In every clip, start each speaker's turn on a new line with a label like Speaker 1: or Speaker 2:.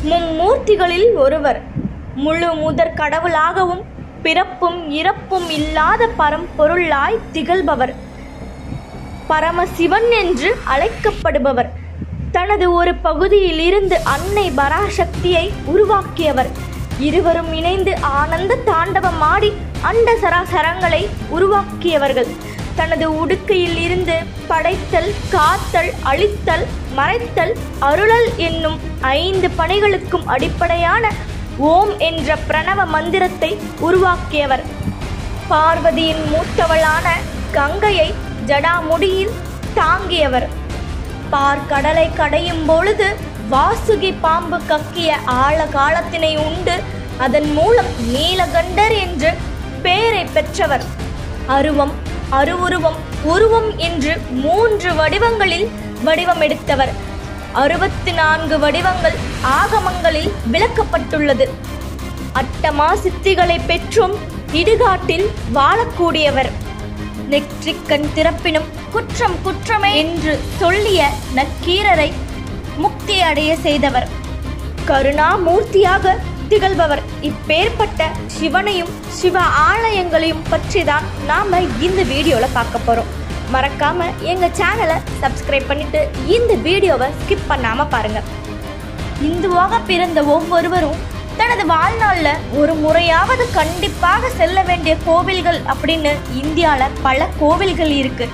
Speaker 1: மும்மூர்த்திகளில் ஒருவர், முழு முதற் கடவுளாகவும் பிறப்பும் இறப்பும் இல்லாத பரம்பொருளாய் திகழ்பவர், பரமசிவன் என்று அழைக்கப்படுபவர், தனது ஒரு பகுதியில் இருந்து அன்னை பராசக்தியை உருவாக்கியவர். இருவரும் இணைந்து ஆனந்த தாண்டவமாடி அண்ட சராசரங்களை உருவாக்கியவர்கள். தனது உடுக்கையில் இருந்து படைத்தல், காத்தல், அழித்தல், மறைத்தல், அருளல் என்னும் 5 பணிகளுக்கும் அடிப்படையான ஓம் என்ற பிரணவ மந்திரத்தை உருவாக்கியவர். பார்வதியின் மூத்தவளான கங்கையை ஜடாமுடியில் தாங்கியவர். பார்க்கடலை கடையும் பொழுது வாசுகி பாம்பு கக்கிய ஆழ காலத்தினை உண்டு அதன் மூலம் நீலகண்டர் என்று பெயரை பெற்றவர். அருவம், அருவுருவம், உருவம் என்று 3 வடிவங்களில் வடிவமெடுத்தவர். 64 வடிவங்கள் ஆகமங்களில் விளக்கப்பட்டுள்ளது. அட்டமா சித்திகளை பெற்றும் இடுகாட்டில் வாழக்கூடியவர். நெற்றிக்கண் திறப்பினும் குற்றம் குற்றமே என்று சொல்லிய நக்கீரரை முக்தி அடைய செய்தவர். கருணாமூர்த்தியாக திகழ்பவர். இப்பேற்பட்ட சிவனையும் சிவ ஆலயங்களையும் பற்றி தான் நாம இந்த வீடியோல பார்க்க போறோம். மறக்காம எங்க சேனலை சப்ஸ்கிரைப் பண்ணிட்டு இந்த வீடியோவை ஸ்கிப் பண்ணாம பாருங்க. இந்துவாக பிறந்த ஒவ்வொருவரும் தனது வாழ்நாள்ல ஒரு முறையாவது கண்டிப்பாக செல்ல வேண்டிய கோவில்கள் அப்படின்னு இந்தியாவில் பல கோவில்கள் இருக்கு.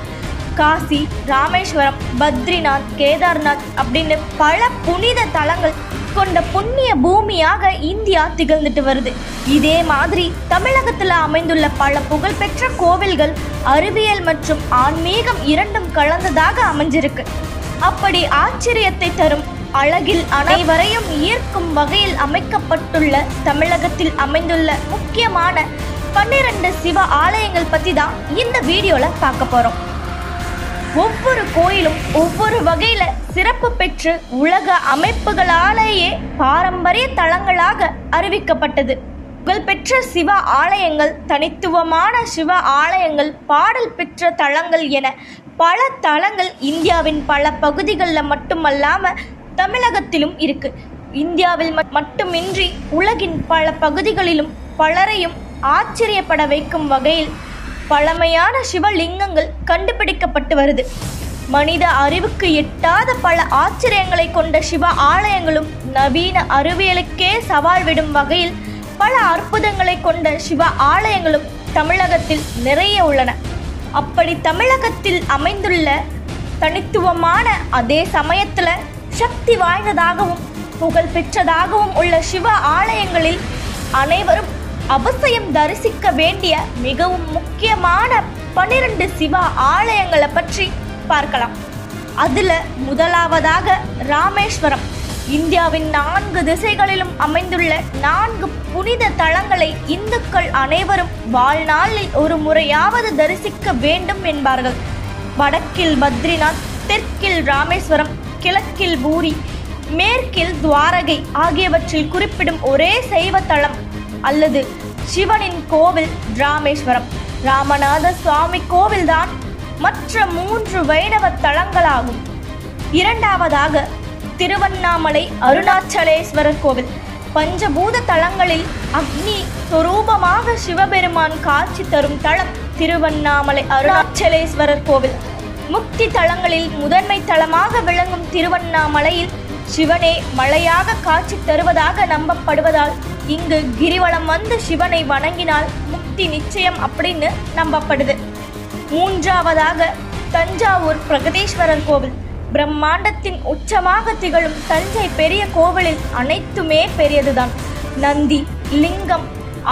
Speaker 1: காசி, ராமேஸ்வரம், பத்ரிநாத், கேதார்நாத் அப்படின்னு பல புனித தலங்கள் கொண்ட புண்ணிய பூமியாக இந்தியா திகழ்ந்துட்டு வருது. இதே மாதிரி தமிழகத்தில் அமைந்துள்ள பல புகழ்பெற்ற கோவில்கள் அறிவியல் மற்றும் ஆன்மீகம் இரண்டும் கலந்ததாக அமைஞ்சிருக்கு. அப்படி ஆச்சரியத்தை தரும் அழகில் அனைவரையும் ஈர்க்கும் வகையில் அமைக்கப்பட்டுள்ள தமிழகத்தில் அமைந்துள்ள முக்கியமான 12 சிவ ஆலயங்கள் பற்றி தான் இந்த வீடியோல பார்க்க போறோம். ஒவ்வொரு கோயிலும் ஒவ்வொரு வகையில சிறப்பு பெற்று உலக அமைப்புகளாலேயே பாரம்பரிய தலங்களாக அறிவிக்கப்பட்டது. புகழ்பெற்ற சிவ ஆலயங்கள், தனித்துவமான சிவ ஆலயங்கள், பாடல் பெற்ற தலங்கள் என பல தலங்கள் இந்தியாவின் பல பகுதிகளில் மட்டுமல்லாம தமிழகத்திலும் இருக்கு. இந்தியாவில் மட்டுமின்றி உலகின் பல பகுதிகளிலும் பலரையும் ஆச்சரியப்பட வைக்கும் வகையில் பழமையான சிவலிங்கங்கள் கண்டுபிடிக்கப்பட்டு வருது. மனித அறிவுக்கு எட்டாத பல ஆச்சரியங்களை கொண்ட சிவ ஆலயங்களும் நவீன அறிவியலுக்கே சவால் விடும் வகையில் பல அற்புதங்களை கொண்ட சிவ ஆலயங்களும் தமிழகத்தில் நிறைய உள்ளன. அப்படி தமிழகத்தில் அமைந்துள்ள தனித்துவமான அதே சமயத்துல சக்தி வாய்ந்ததாகவும் புகழ் பெற்றதாகவும் உள்ள சிவ ஆலயங்களில் அனைவரும் அவசியம் தரிசிக்க வேண்டிய மிகவும் முக்கியமான 12 சிவ ஆலயங்களை பற்றி பார்க்கலாம். அதுல முதலாவதாக ராமேஸ்வரம். இந்தியாவின் 4 திசைகளிலும் அமைந்துள்ள 4 புனித தலங்களை இந்துக்கள் அனைவரும் வாழ்நாளில் ஒரு முறையாவது தரிசிக்க வேண்டும் என்பார்கள். வடக்கில் பத்ரிநாத், தெற்கில் ராமேஸ்வரம், கிழக்கில் பூரி, மேற்கில் துவாரகை ஆகியவற்றில் குறிப்பிடும் ஒரே சைவ தலம் அல்லது சிவனின் கோவில் ராமேஸ்வரம். ராமநாத சுவாமி கோவில்தான் மற்ற 3 வைணவ தலங்களாகும். இரண்டாவதாக திருவண்ணாமலை அருணாச்சலேஸ்வரர் கோவில். பஞ்சபூத தலங்களில் அக்னி சொரூபமாக சிவபெருமான் காட்சி தரும் தலம் திருவண்ணாமலை அருணாச்சலேஸ்வரர் கோவில். முக்தி தலங்களில் முதன்மை தலமாக விளங்கும் திருவண்ணாமலையில் சிவனே மலையாக காட்சி தருவதாக நம்பப்படுவதால் இங்கு கிரிவலம் வந்து சிவனை வணங்கினால் முக்தி நிச்சயம் அப்படின்னு நம்பப்படுது. மூன்றாவதாக தஞ்சாவூர் பிரகதீஸ்வரர் கோவில். பிரம்மாண்டத்தின் உச்சமாக திகழும் தஞ்சை பெரிய கோவிலில் அனைத்துமே பெரியதுதான். நந்தி, லிங்கம்,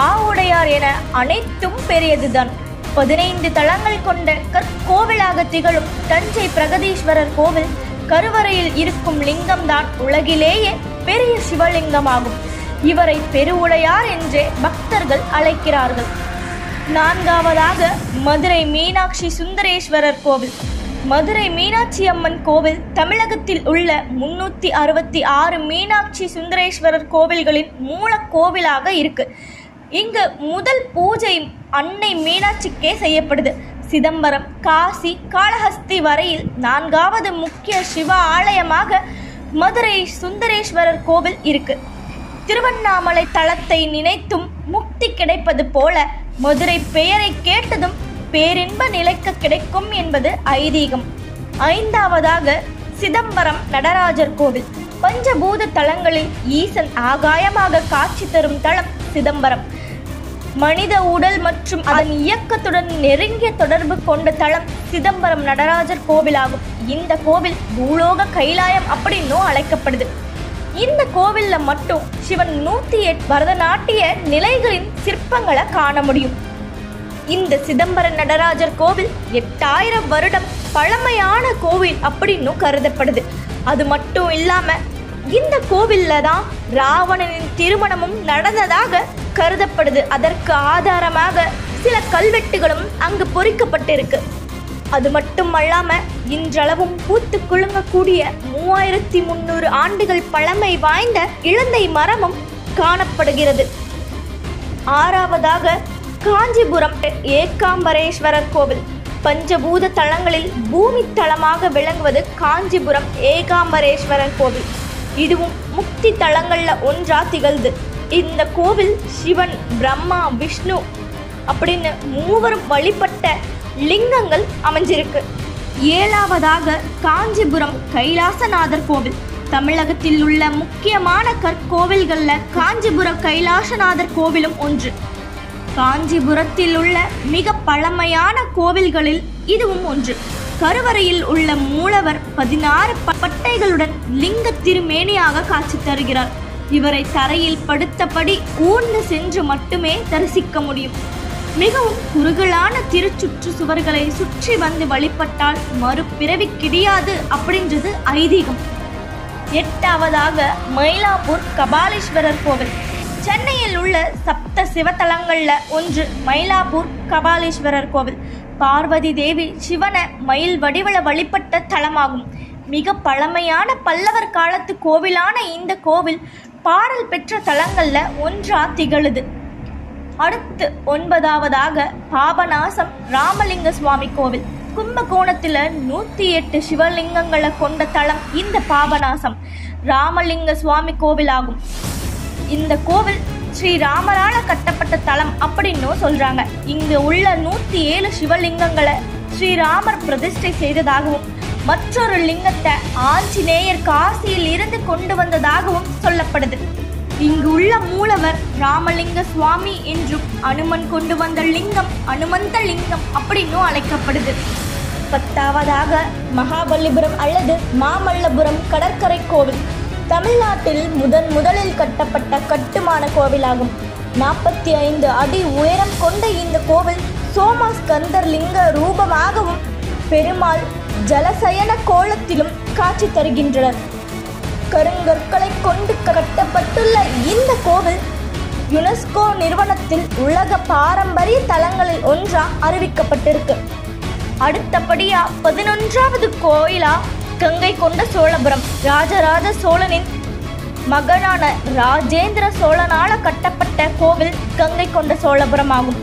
Speaker 1: ஆவுடையார் என அனைத்தும் பெரியதுதான். 15 தலங்கள் கொண்ட கற்கோவிலாக திகழும் தஞ்சை பிரகதீஸ்வரர் கோவில் கருவறையில் இருக்கும் லிங்கம்தான் உலகிலேயே பெரிய சிவலிங்கமாகும். இவரை பெருவுடையார் என்றே பக்தர்கள் அழைக்கிறார்கள். நான்காவதாக மதுரை மீனாட்சி சுந்தரேஸ்வரர் கோவில். மதுரை மீனாட்சி அம்மன் கோவில் தமிழகத்தில் உள்ள 366 மீனாட்சி சுந்தரேஸ்வரர் கோவில்களின் மூல கோவிலாக இருக்கு. இங்கு முதல் பூஜை அன்னை மீனாட்சிக்கே செய்யப்படுது. சிதம்பரம், காசி, காளஹஸ்தி வரையில் 4வது முக்கிய சிவ ஆலயமாக மதுரை சுந்தரேஸ்வரர் கோவில் இருக்கு. திருவண்ணாமலை தலத்தை நினைத்தும் முக்தி கிடைப்பது போல மதுரை பெயரை கேட்டதும் பேரின்ப நிலைக்க கிடைக்கும் என்பது ஐதீகம். 5வதாக சிதம்பரம் நடராஜர் கோவில். பஞ்சபூத தலங்களில் ஈசன் ஆகாயமாக காட்சி தரும் தலம் சிதம்பரம். மனித உடல் மற்றும் அதன் இயக்கத்துடன் நெருங்கிய தொடர்பு கொண்ட தலம் சிதம்பரம் நடராஜர் கோவிலாகும். இந்த கோவில் பூலோக கைலாயம் அப்படின்னும் அழைக்கப்படுது. இந்த கோவில்ல மட்டும் சிவன் 108 பரதநாட்டிய நிலைகளின் சிற்பங்களை காண முடியும். இந்த சிதம்பரம் நடராஜர் கோவில் 8000 வருடம் பழமையான கோவில் அப்படின்னும் கருதப்படுது. அது மட்டும் இல்லாம இந்த கோவில்ல தான் ராவணனின் திருமணமும் நடந்ததாக கருதப்படுது. அதற்கு ஆதாரமாக சில கல்வெட்டுகளும் அங்கு பொறிக்கப்பட்டிருக்கு. அது மட்டுமல்லாம இன்றளவும் பூத்து குலுங்கக்கூடிய 3300 ஆண்டுகள் பழமை வாய்ந்த இலந்தை மரமும் காணப்படுகிறது. 6வதாக காஞ்சிபுரம் ஏகாம்பரேஸ்வரர் கோவில். பஞ்சபூத தலங்களில் பூமி தலமாக விளங்குவது காஞ்சிபுரம் ஏகாம்பரேஸ்வரர் கோவில். இதுவும் முக்தி தலங்கள்ல ஒன்றா திகழ்து. இந்த கோவில் சிவன், பிரம்மா, விஷ்ணு அப்படின்னு மூவரும் வழிபட்ட லிங்கங்கள் அமைஞ்சிருக்கு. 7வதாக காஞ்சிபுரம் கைலாசநாதர் கோவில். தமிழகத்தில் உள்ள முக்கியமான கற்கோவில்கள்ல காஞ்சிபுரம் கைலாசநாதர் கோவிலும் ஒன்று. காஞ்சிபுரத்தில் உள்ள மிக பழமையான கோவில்களில் இதுவும் ஒன்று. கருவறையில் உள்ள மூலவர் 16 பட்டைகளுடன் லிங்க திருமேனியாக காட்சி தருகிறார். இவரை தரையில் படுத்தபடி ஊர்ந்து சென்று மட்டுமே தரிசிக்க முடியும். மிகவும் குறுகலான திருச்சுற்று சுவர்களை சுற்றி வந்து வழிபட்டால் மறுபிறவி கிடையாது அப்படின்றது ஐதீகம். 8வதாக மயிலாப்பூர் கபாலீஸ்வரர் கோவில். சென்னையில் உள்ள சப்த சிவத்தலங்கள்ல ஒன்று மயிலாப்பூர் கபாலீஸ்வரர் கோவில். பார்வதி தேவி சிவனை மயில் வடிவள வழிபட்ட தலமாகும். மிக பழமையான பல்லவர் காலத்து கோவிலான இந்த கோவில் பாடல் பெற்ற தலங்கள்ல ஒன்றா திகழுது. அடுத்து 9வதாக பாபநாசம் ராமலிங்க சுவாமி கோவில். கும்பகோணத்துல 108 சிவலிங்கங்களை கொண்ட தலம் இந்த பாபநாசம் ராமலிங்க சுவாமி கோவில் ஆகும். இந்த கோவில் ஸ்ரீராமரால கட்டப்பட்ட தலம் அப்படின்னு சொல்றாங்க. இங்கு உள்ள 107 சிவலிங்கங்களை ஸ்ரீராமர் பிரதிஷ்டை செய்ததாகவும் மற்றொரு லிங்கத்தை ஆஞ்சநேயர் காசியில் இருந்து கொண்டு வந்ததாகவும் சொல்லப்படுது. இங்கு உள்ள மூலவர் ராமலிங்க சுவாமி என்றும் அனுமன் கொண்டு வந்த லிங்கம் அனுமந்த லிங்கம் அப்படின்னும் அழைக்கப்படுது. 10வதாக மகாபலிபுரம் அல்லது மாமல்லபுரம் கடற்கரை கோவில். தமிழ்நாட்டில் முதலில் கட்டப்பட்ட கட்டுமான கோவிலாகும். 45 அடி உயரம் கொண்ட இந்த கோவில் சோமஸ்கந்தர் லிங்க ரூபமாகவும் பெருமாள் ஜலசயன கோலத்திலும் காட்சி தருகின்றனர். கருங்கற்களை கொண்டு கட்டப்பட்டுள்ள இந்த கோவில் யுனெஸ்கோ நிறுவனத்தில் உலக பாரம்பரிய தலங்களில் ஒன்றா அறிவிக்கப்பட்டிருக்கு. அடுத்தபடியா 11வது கோயிலா கங்கை கொண்ட சோழபுரம். ராஜராஜ சோழனின் மகனான ராஜேந்திர சோழனால கட்டப்பட்ட கோவில் கங்கை கொண்ட சோழபுரம் ஆகும்.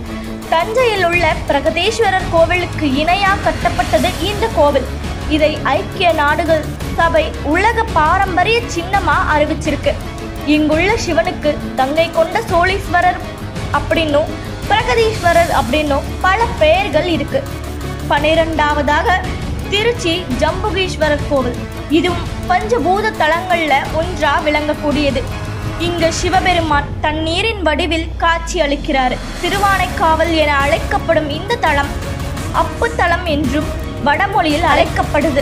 Speaker 1: தஞ்சையில் உள்ள பிரகதீஸ்வரர் கோவிலுக்கு இணையாக கட்டப்பட்டது இந்த கோவில். இதை ஐக்கிய நாடுகள் சபை உலக பாரம்பரிய சின்னமா அறிவிச்சிருக்கு. இங்குள்ள சிவனுக்கு கங்கை கொண்ட சோழீஸ்வரர் அப்படின்னும் பிரகதீஸ்வரர் அப்படின்னும் பல பெயர்கள் இருக்கு. 12வதாக திருச்சி ஜம்புகீஸ்வரர் கோவில். இதுவும் பஞ்சபூத தலங்கள்ல ஒன்றா விளங்கக்கூடியது. இங்கு சிவபெருமான் தண்ணீரின் வடிவில் காட்சி அளிக்கிறார். திருவானைக்காவல் என அழைக்கப்படும் இந்த தலம் அப்பு தலம் என்றும் வடமொழியில் அழைக்கப்படுது.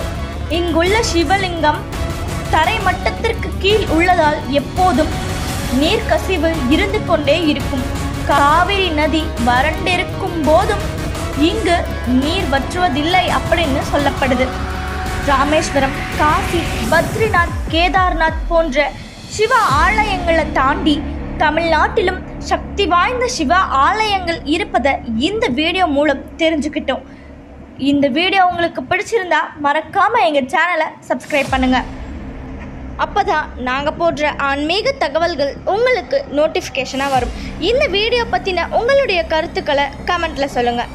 Speaker 1: இங்குள்ள சிவலிங்கம் தரை மட்டத்திற்கு கீழ் உள்ளதால் எப்போதும் நீர்க்கசிவு இருந்து கொண்டே இருக்கும். காவிரி நதி வறண்டிருக்கும் போதும் இங்கு நீர் வற்றுவதில்லை அப்படின்னு சொல்லப்படுது. ராமேஸ்வரம், காசி, பத்ரிநாத், கேதார்நாத் போன்ற சிவ ஆலயங்களை தாண்டி தமிழ்நாட்டிலும் சக்தி வாய்ந்த சிவ ஆலயங்கள் இருப்பதை இந்த வீடியோ மூலம் தெரிஞ்சுக்கிட்டோம். இந்த வீடியோ உங்களுக்கு பிடிச்சிருந்தா மறக்காம எங்க சேனலை சப்ஸ்கிரைப் பண்ணுங்க. அப்போதான் நாங்கள் போடுற ஆன்மீக தகவல்கள் உங்களுக்கு நோட்டிஃபிகேஷனாக வரும். இந்த வீடியோ பற்றின உங்களுடைய கருத்துக்களை கமெண்ட்டில் சொல்லுங்கள்.